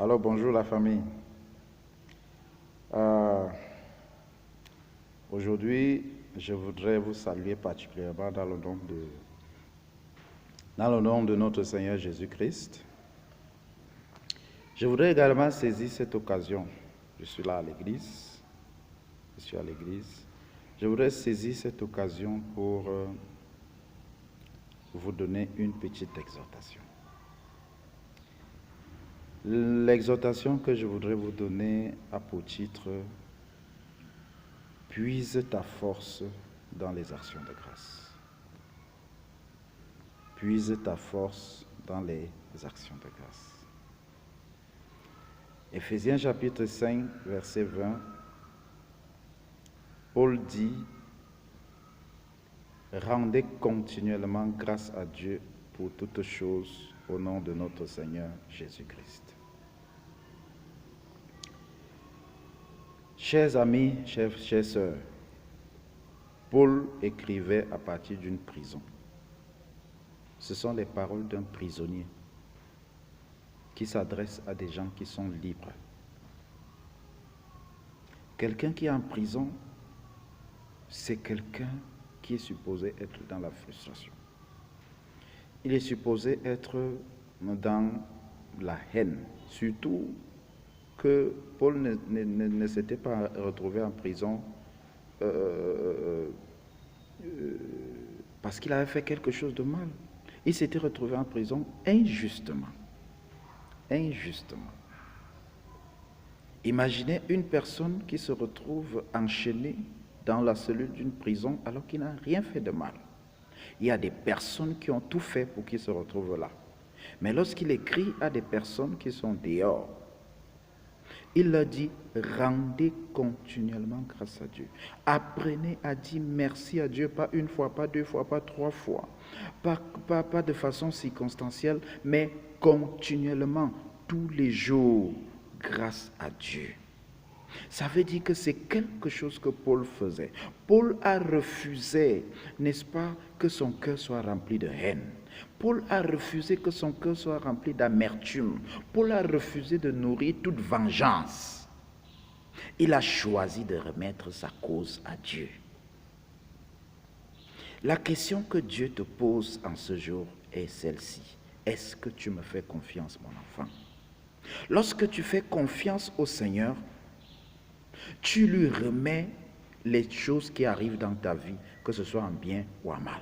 Alors bonjour la famille. Euh, Aujourd'hui, je voudrais vous saluer particulièrement dans le nom de notre Seigneur Jésus-Christ. Je voudrais également saisir cette occasion. Je suis là à l'église. Je voudrais saisir cette occasion pour vous donner une petite exhortation. L'exhortation que je voudrais vous donner a pour titre « Puise ta force dans les actions de grâce ». Puise ta force dans les actions de grâce. Éphésiens chapitre 5, verset 20, Paul dit « Rendez continuellement grâce à Dieu pour toutes choses au nom de notre Seigneur Jésus-Christ. » Chers amis, chères sœurs, Paul écrivait à partir d'une prison. Ce sont les paroles d'un prisonnier qui s'adresse à des gens qui sont libres. Quelqu'un qui est en prison, c'est quelqu'un qui est supposé être dans la frustration. Il est supposé être dans la haine, surtout que Paul ne s'était pas retrouvé en prison parce qu'il avait fait quelque chose de mal. Il s'était retrouvé en prison injustement. Injustement. Imaginez une personne qui se retrouve enchaînée dans la cellule d'une prison alors qu'il n'a rien fait de mal. Il y a des personnes qui ont tout fait pour qu'il se retrouve là. Mais lorsqu'il écrit à des personnes qui sont dehors, il leur dit, rendez continuellement grâce à Dieu. Apprenez à dire merci à Dieu, pas une fois, pas deux fois, pas trois fois, pas de façon circonstancielle, mais continuellement, tous les jours, grâce à Dieu. Ça veut dire que c'est quelque chose que Paul faisait. Paul a refusé, n'est-ce pas, que son cœur soit rempli de haine. Paul a refusé que son cœur soit rempli d'amertume. Paul a refusé de nourrir toute vengeance. Il a choisi de remettre sa cause à Dieu. La question que Dieu te pose en ce jour est celle-ci. Est-ce que tu me fais confiance, mon enfant? Lorsque tu fais confiance au Seigneur, tu lui remets les choses qui arrivent dans ta vie, que ce soit en bien ou en mal.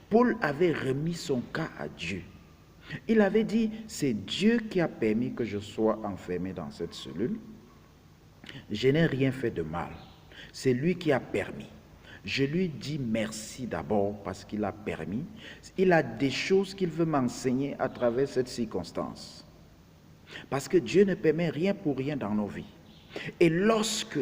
Paul avait remis son cas à Dieu. Il avait dit, c'est Dieu qui a permis que je sois enfermé dans cette cellule. Je n'ai rien fait de mal. C'est lui qui a permis. Je lui dis merci d'abord parce qu'il a permis. Il a des choses qu'il veut m'enseigner à travers cette circonstance. Parce que Dieu ne permet rien pour rien dans nos vies. Et lorsque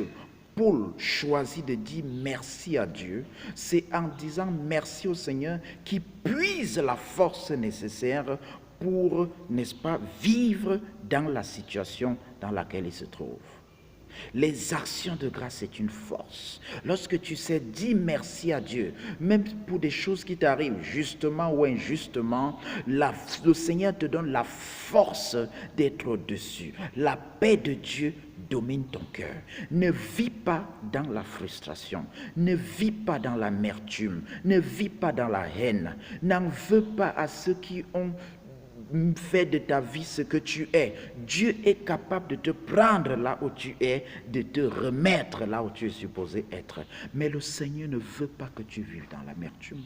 Paul choisit de dire merci à Dieu, c'est en disant merci au Seigneur qui puise la force nécessaire pour, n'est-ce pas, vivre dans la situation dans laquelle il se trouve. Les actions de grâce, c'est une force. Lorsque tu sais dire merci à Dieu, même pour des choses qui t'arrivent, justement ou injustement, le Seigneur te donne la force d'être au-dessus. La paix de Dieu domine ton cœur. Ne vis pas dans la frustration. Ne vis pas dans l'amertume. Ne vis pas dans la haine. N'en veux pas à ceux qui ont fais de ta vie ce que tu es. Dieu est capable de te prendre là où tu es, de te remettre là où tu es supposé être. Mais le Seigneur ne veut pas que tu vives dans l'amertume.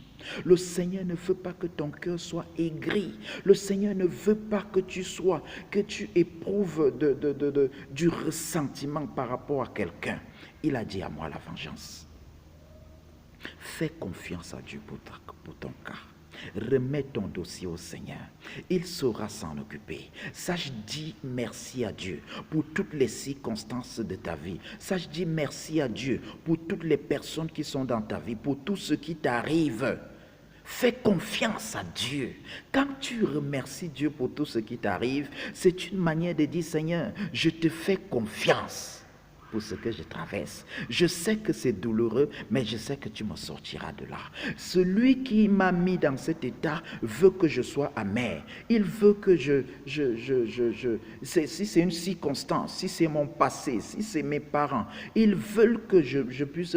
Le Seigneur ne veut pas que ton cœur soit aigri. Le Seigneur ne veut pas que tu éprouves du ressentiment par rapport à quelqu'un. Il a dit à moi la vengeance. Fais confiance à Dieu pour ton cas. Remets ton dossier au Seigneur. Il saura s'en occuper. Sache dire merci à Dieu pour toutes les circonstances de ta vie. Sache dire merci à Dieu pour toutes les personnes qui sont dans ta vie, pour tout ce qui t'arrive. Fais confiance à Dieu. Quand tu remercies Dieu pour tout ce qui t'arrive, c'est une manière de dire, Seigneur, je te fais confiance. pour ce que je traverse. Je sais que c'est douloureux, mais je sais que tu me sortiras de là. Celui qui m'a mis dans cet état veut que je sois amer. Il veut que si c'est une circonstance, si c'est mon passé, si c'est mes parents, ils veulent que je puisse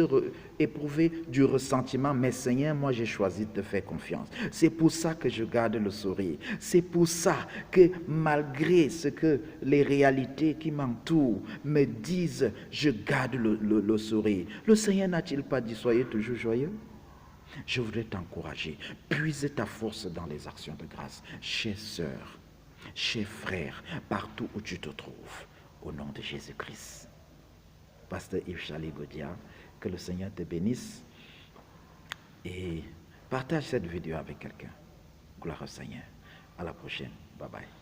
éprouver du ressentiment. Mais Seigneur, moi j'ai choisi de te faire confiance. C'est pour ça que je garde le sourire. C'est pour ça que malgré ce que les réalités qui m'entourent me disent, je garde le sourire. Le Seigneur n'a-t-il pas dit soyez toujours joyeux? Je voudrais t'encourager. Puise ta force dans les actions de grâce. Chers sœurs, chers frères, partout où tu te trouves, au nom de Jésus-Christ. Pasteur Yves Chalet-Gaudia, que le Seigneur te bénisse et partage cette vidéo avec quelqu'un. Gloire au Seigneur. À la prochaine. Bye bye.